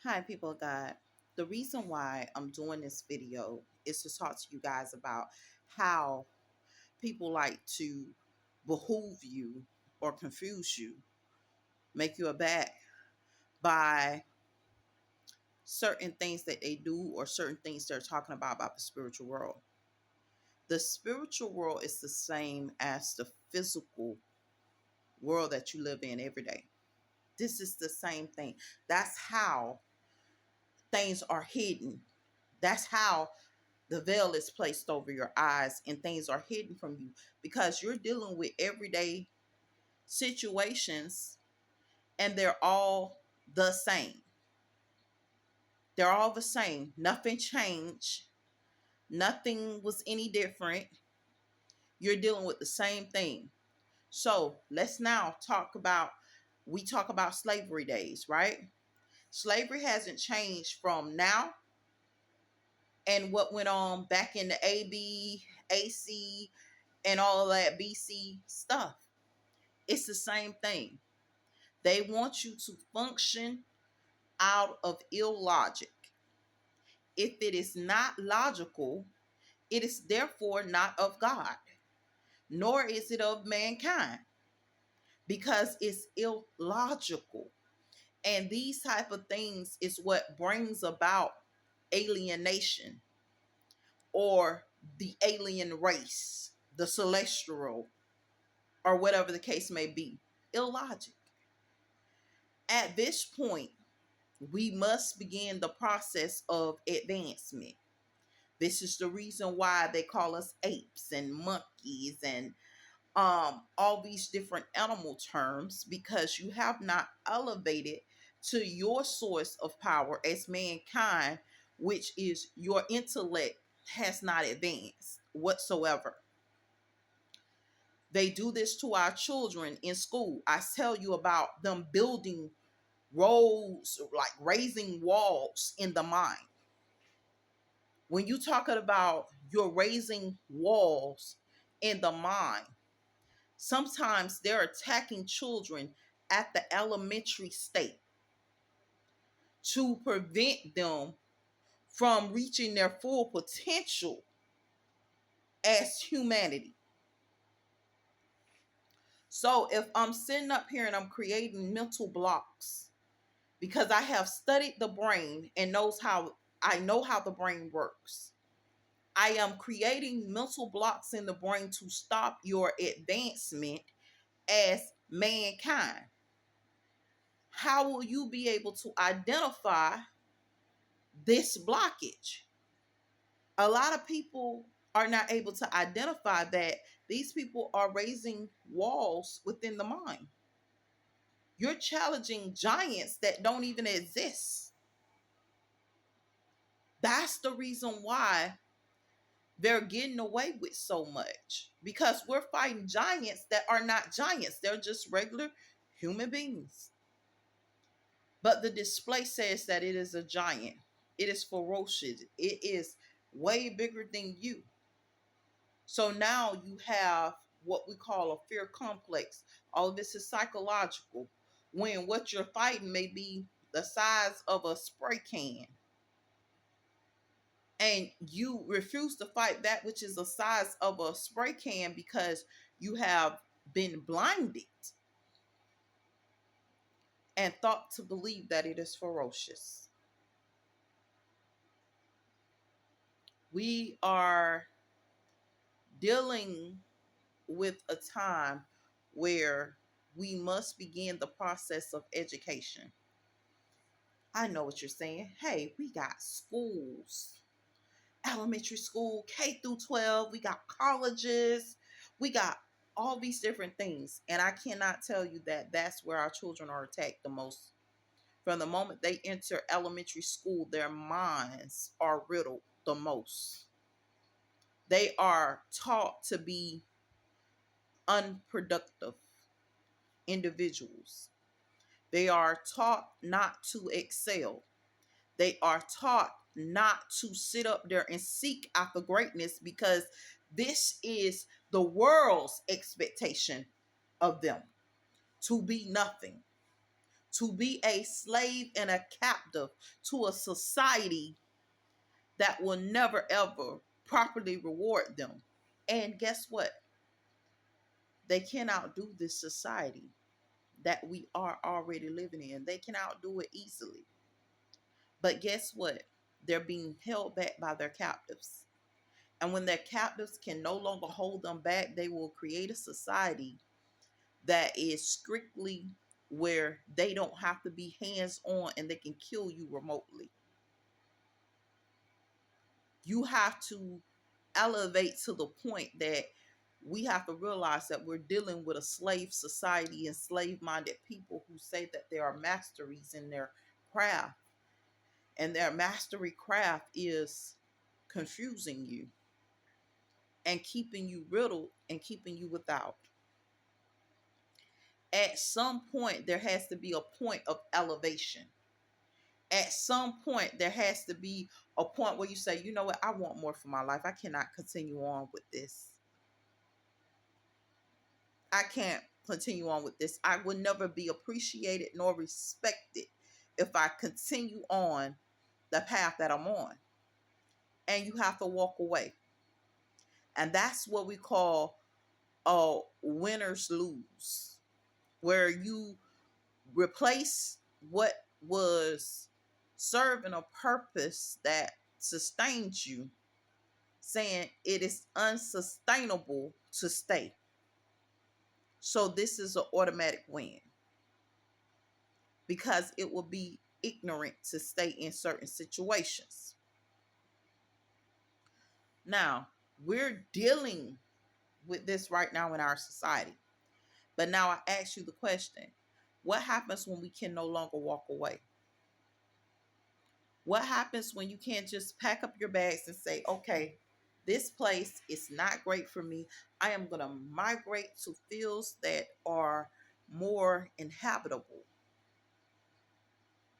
Hi, people of God. The reason why I'm doing this video is to talk to you guys about how people like to behoove you or confuse you, make you a bad by certain things that they do or certain things they're talking about the spiritual world. The spiritual world is the same as the physical world that you live in every day. This is the same thing. That's how things are hidden. That's how the veil is placed over your eyes and things are hidden from you because you're dealing with everyday situations and they're all the same. They're all the same. Nothing changed. Nothing was any different. You're dealing with the same thing. So let's now we talk about slavery days, right? Slavery hasn't changed from now and what went on back in the AB, AC, and all of that BC stuff. It's the same thing. They want you to function out of illogic. If it is not logical, it is therefore not of God, nor is it of mankind, because it's illogical. And these type of things is what brings about alienation or the alien race, the celestial, or whatever the case may be. Illogic. At this point, we must begin the process of advancement. This is the reason why they call us apes and monkeys and all these different animal terms, because you have not elevated to your source of power as mankind, which is your intellect has not advanced whatsoever. They do this to our children in school. I tell you about them building roads, like raising walls in the mind. When you talking about you're raising walls in the mind, sometimes they're attacking children at the elementary state to prevent them from reaching their full potential as humanity. So if I'm sitting up here and I'm creating mental blocks because I have studied the brain and I know how the brain works. I am creating mental blocks in the brain to stop your advancement as mankind. How will you be able to identify this blockage? A lot of people are not able to identify that these people are raising walls within the mind. You're challenging giants that don't even exist. That's the reason why they're getting away with so much, because we're fighting giants that are not giants. They're just regular human beings. But the display says that it is a giant. It is ferocious. It is way bigger than you. So now you have what we call a fear complex. All of this is psychological. When what you're fighting may be the size of a spray can, and you refuse to fight that which is the size of a spray can because you have been blinded and thought to believe that it is ferocious. We are dealing with a time where we must begin the process of education. I know what you're saying. Hey, we got schools, elementary school, K through 12, we got colleges, we got all these different things. And I cannot tell you that that's where our children are attacked the most. From the moment they enter elementary school, their minds are riddled the most. They are taught to be unproductive individuals. They are taught not to excel. They are taught not to sit up there and seek after greatness, because this is the world's expectation of them, to be nothing, to be a slave and a captive to a society that will never ever properly reward them. And guess what? They can outdo this society that we are already living in. They can outdo it easily. But guess what? They're being held back by their captives. And when their captives can no longer hold them back, they will create a society that is strictly where they don't have to be hands on and they can kill you remotely. You have to elevate to the point that we have to realize that we're dealing with a slave society and slave minded people who say that they are masteries in their craft. And their mastery craft is confusing you and keeping you riddled and keeping you without. At some point, there has to be a point of elevation. At some point, there has to be a point where you say, you know what, I want more for my life. I cannot continue on with this. I can't continue on with this. I will never be appreciated nor respected if I continue on the path that I'm on. And you have to walk away. And that's what we call winners lose, where you replace what was serving a purpose that sustains you, saying it is unsustainable to stay. So this is an automatic win because it will be ignorant to stay in certain situations. Now, we're dealing with this right now in our society. But now I ask you the question, what happens when we can no longer walk away? What happens when you can't just pack up your bags and say, okay, this place is not great for me. I am going to migrate to fields that are more inhabitable,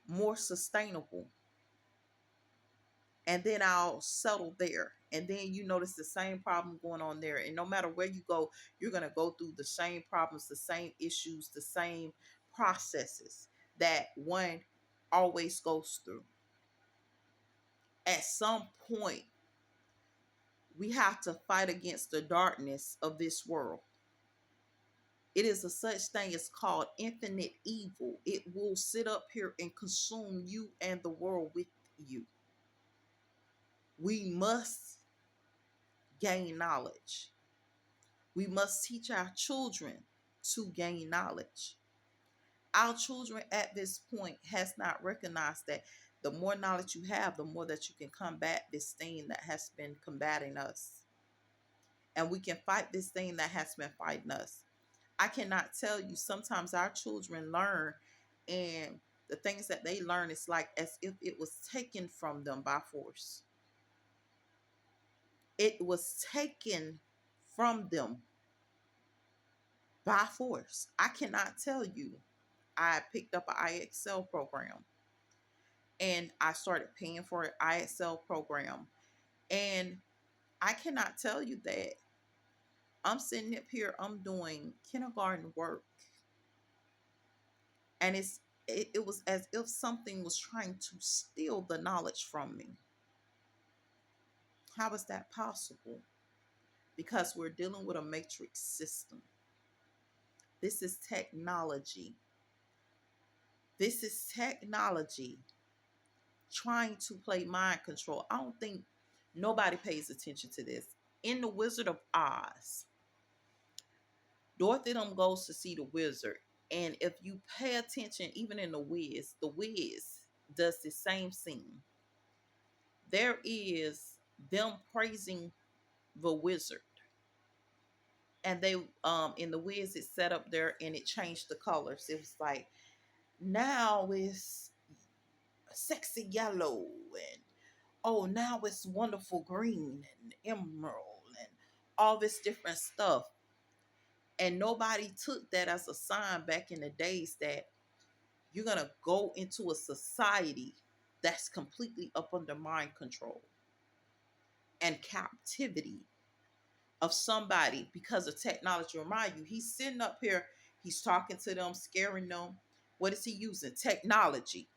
more sustainable. And then I'll settle there. And then you notice the same problem going on there. And no matter where you go, you're going to go through the same problems, the same issues, the same processes that one always goes through. At some point, we have to fight against the darkness of this world. It is a such thing as called infinite evil. It will sit up here and consume you and the world with you. We must gain knowledge. We must teach our children to gain knowledge. Our children at this point has not recognized that the more knowledge you have, the more that you can combat this thing that has been combating us. And we can fight this thing that has been fighting us. I cannot tell you, sometimes our children learn, and the things that they learn is like as if it was taken from them by force. It was taken from them by force. I cannot tell you. I picked up an IXL program and I started paying for an IXL program. And I cannot tell you that I'm sitting up here, I'm doing kindergarten work. And it was as if something was trying to steal the knowledge from me. How is that possible? Because we're dealing with a matrix system. This is technology. This is technology trying to play mind control. I don't think nobody pays attention to this. In The Wizard of Oz, Dorothy goes to see the wizard. And if you pay attention, even in The Wiz does the same scene. There is them praising the wizard. And they in The Wiz it set up there and it changed the colors. It was like now it's sexy yellow and oh now it's wonderful green and emerald and all this different stuff. And nobody took that as a sign back in the days that you're going to go into a society that's completely up under mind control and captivity of somebody because of technology. Remind you, he's sitting up here, he's talking to them, scaring them. What is he using? Technology.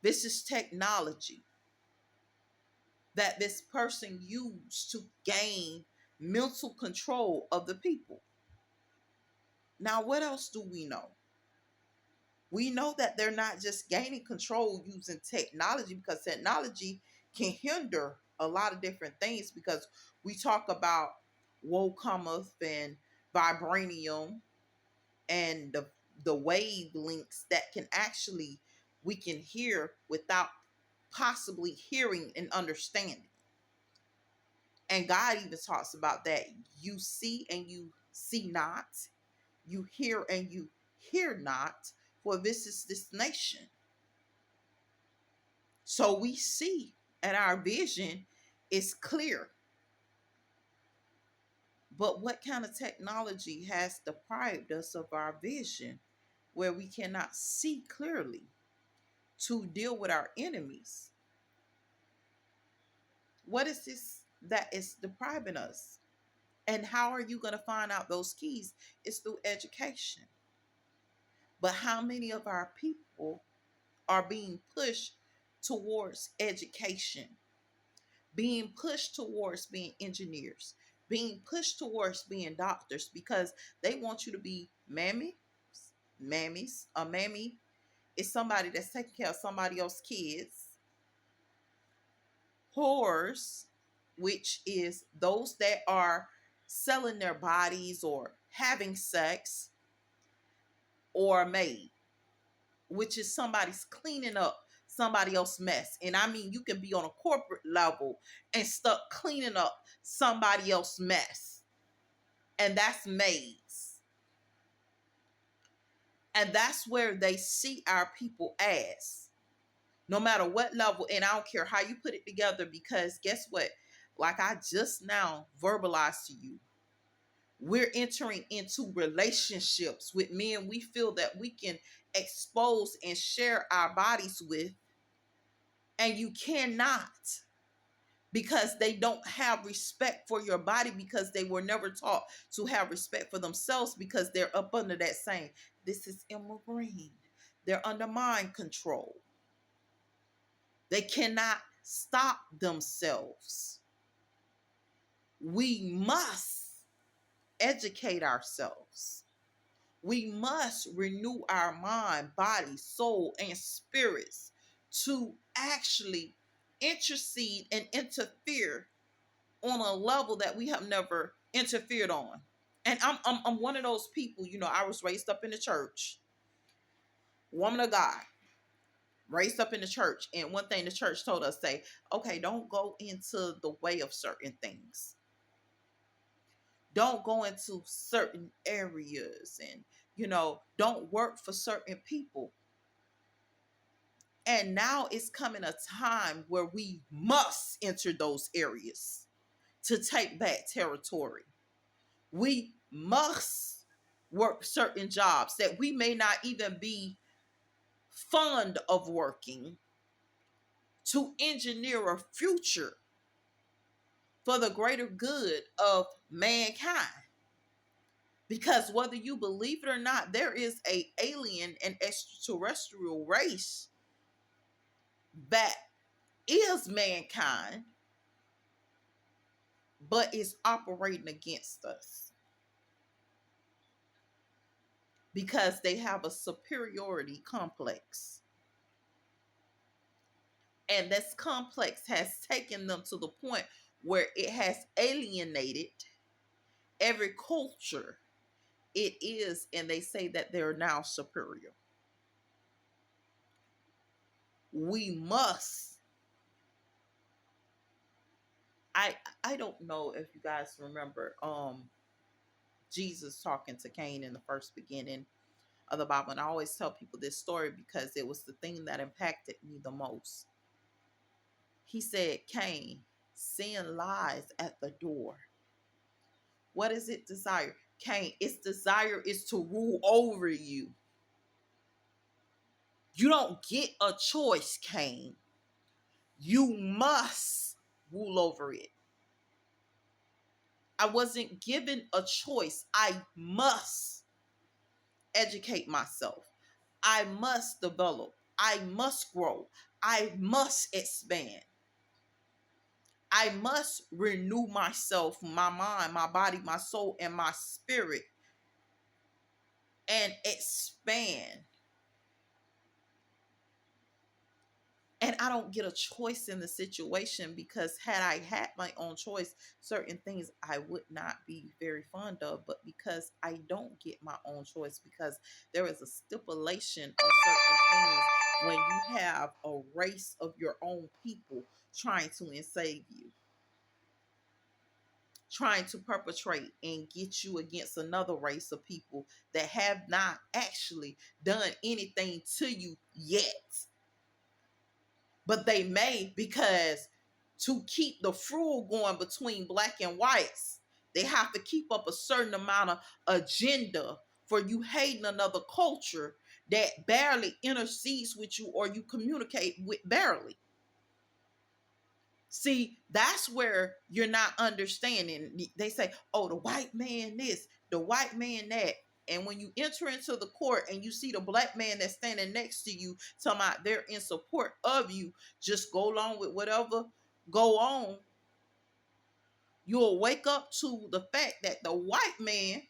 This is technology that this person used to gain mental control of the people. Now, what else do we know? We know that they're not just gaining control using technology, because technology can hinder a lot of different things, because we talk about woe cometh and vibranium and the wavelengths that can actually we can hear without possibly hearing and understanding. And God even talks about that. You see and you see not, you hear and you hear not, for this is this nation. So we see, and our vision is clear. But what kind of technology has deprived us of our vision where we cannot see clearly to deal with our enemies? What is this that is depriving us? And how are you going to find out those keys? It's through education. But how many of our people are being pushed towards education, being pushed towards being engineers, being pushed towards being doctors, because they want you to be mammies. A mammy is somebody that's taking care of somebody else's kids. Whores, which is those that are selling their bodies or having sex, or a maid, which is somebody's cleaning up somebody else's mess. And I mean, you can be on a corporate level and stuck cleaning up somebody else's mess. And that's maids. And that's where they see our people as, no matter what level. And I don't care how you put it together, because guess what? Like I just now verbalized to you, we're entering into relationships with men we feel that we can expose and share our bodies with, and you cannot, because they don't have respect for your body, because they were never taught to have respect for themselves, because they're up under that same, this is ingrained. They're under mind control. They cannot stop themselves. We must educate ourselves. We must renew our mind, body, soul, and spirits to actually intercede and interfere on a level that we have never interfered on. And I'm one of those people, I was raised up in the church, woman of God, raised up in the church. And one thing the church told us, say, okay, don't go into the way of certain things. Don't go into certain areas, and, don't work for certain people. And now it's coming a time where we must enter those areas to take back territory. We must work certain jobs that we may not even be fond of working, to engineer a future for the greater good of mankind. Because whether you believe it or not, there is a alien and extraterrestrial race that is mankind, but is operating against us, because they have a superiority complex. And this complex has taken them to the point where it has alienated every culture it is, and they say that they're now superior. We must. I don't know if you guys remember Jesus talking to Cain in the first beginning of the Bible. And I always tell people this story because it was the thing that impacted me the most. He said, Cain, sin lies at the door. What is it desire? Cain, its desire is to rule over you. You don't get a choice, Cain. You must rule over it. I wasn't given a choice. I must. educate myself. I must develop. I must grow. I must expand. I must renew myself, my mind, my body, my soul, and my spirit, and expand. And I don't get a choice in the situation, because had I had my own choice, certain things I would not be very fond of. But because I don't get my own choice, because there is a stipulation on certain things when you have a race of your own people trying to enslave you, trying to perpetrate and get you against another race of people that have not actually done anything to you yet. But they may, because to keep the fruit going between black and whites, they have to keep up a certain amount of agenda for you hating another culture that barely intercedes with you or you communicate with barely. See, that's where you're not understanding. They say, oh, the white man this, the white man that. And when you enter into the court and you see the black man that's standing next to you, talking about they're in support of you, just go along with whatever go on. You'll wake up to the fact that the white man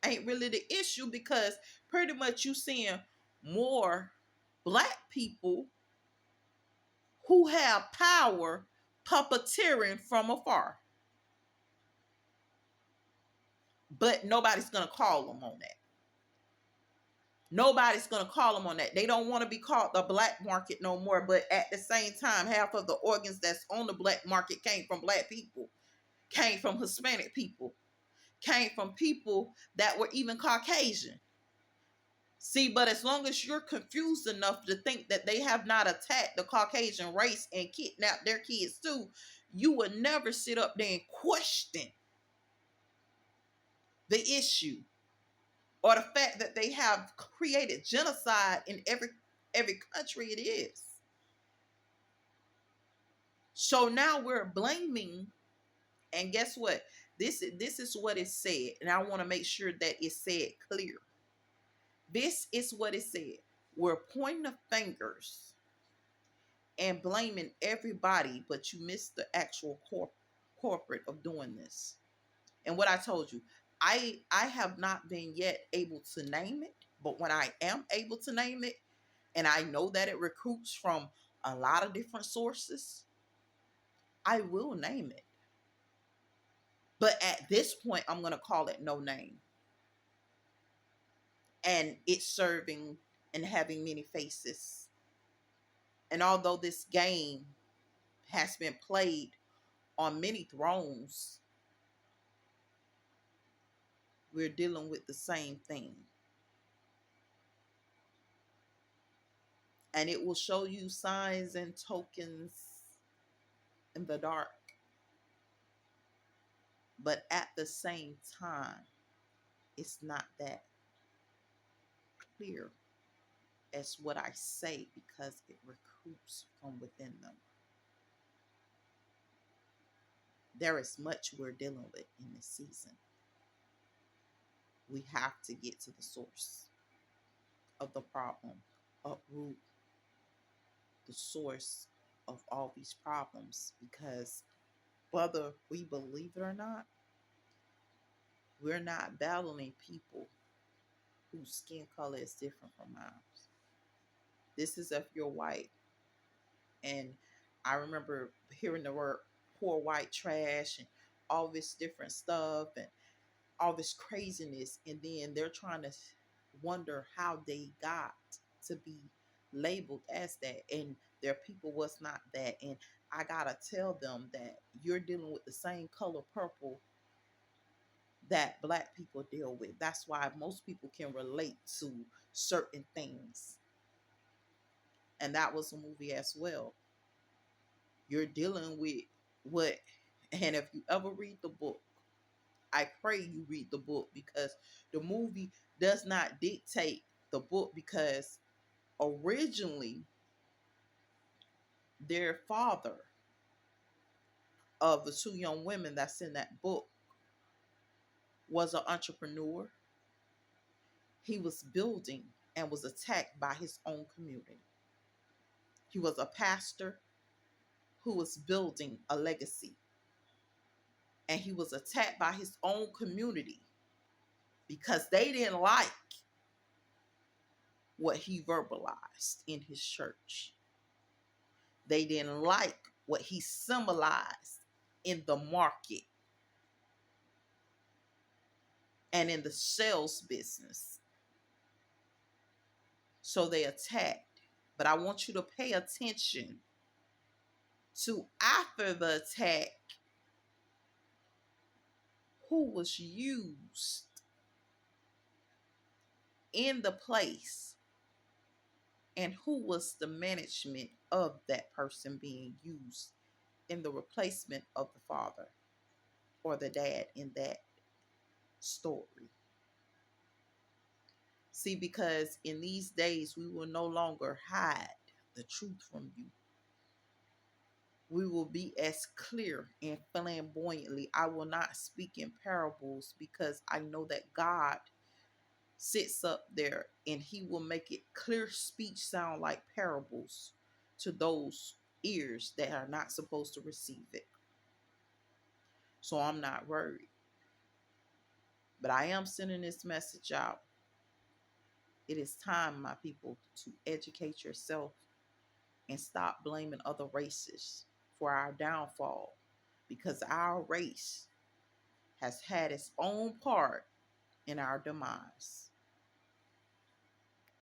ain't really the issue, because pretty much you seeing more black people who have power puppeteering from afar. But nobody's going to call them on that. Nobody's going to call them on that. They don't want to be called the black market no more. But at the same time, half of the organs that's on the black market came from black people, came from Hispanic people, came from people that were even Caucasian. See, but as long as you're confused enough to think that they have not attacked the Caucasian race and kidnapped their kids too, you would never sit up there and question the issue, or the fact that they have created genocide in every country it is. So now we're blaming, and guess what? This is what it said, and I want to make sure that it's said clear. This is what it said. We're pointing the fingers and blaming everybody, but you missed the actual corporate of doing this. And what I told you, I have not been yet able to name it, but when I am able to name it, and I know that it recruits from a lot of different sources, I will name it. But at this point, I'm going to call it no name. And it's serving and having many faces. And although this game has been played on many thrones, we're dealing with the same thing. And it will show you signs and tokens in the dark. But at the same time, it's not that clear as what I say, because it recruits from within them. There is much we're dealing with in this season. We have to get to the source of the problem, uproot the source of all these problems, because whether we believe it or not, we're not battling people whose skin color is different from ours. This is if you're white. And I remember hearing the word poor white trash and all this different stuff and all this craziness. And then they're trying to wonder how they got to be labeled as that. And their people was not that. And I gotta tell them that you're dealing with the same color purple that black people deal with. That's why most people can relate to certain things. And that was a movie as well. You're dealing with what, and if you ever read the book, I pray you read the book, because the movie does not dictate the book, because originally their father of the two young women that's in that book was an entrepreneur. He was building and was attacked by his own community. He was a pastor who was building a legacy, and he was attacked by his own community because they didn't like what he verbalized in his church. They didn't like what he symbolized in the market and in the sales business. So they attacked. But I want you to pay attention to, after the attack, who was used in the place and who was the management of that person being used in the replacement of the father or the dad in that story. See, because in these days, we will no longer hide the truth from you. We will be as clear and flamboyantly. I will not speak in parables because I know that God sits up there and he will make it clear speech sound like parables to those ears that are not supposed to receive it. So I'm not worried. But I am sending this message out. It is time, my people, to educate yourself and stop blaming other races for our downfall, because our race has had its own part in our demise.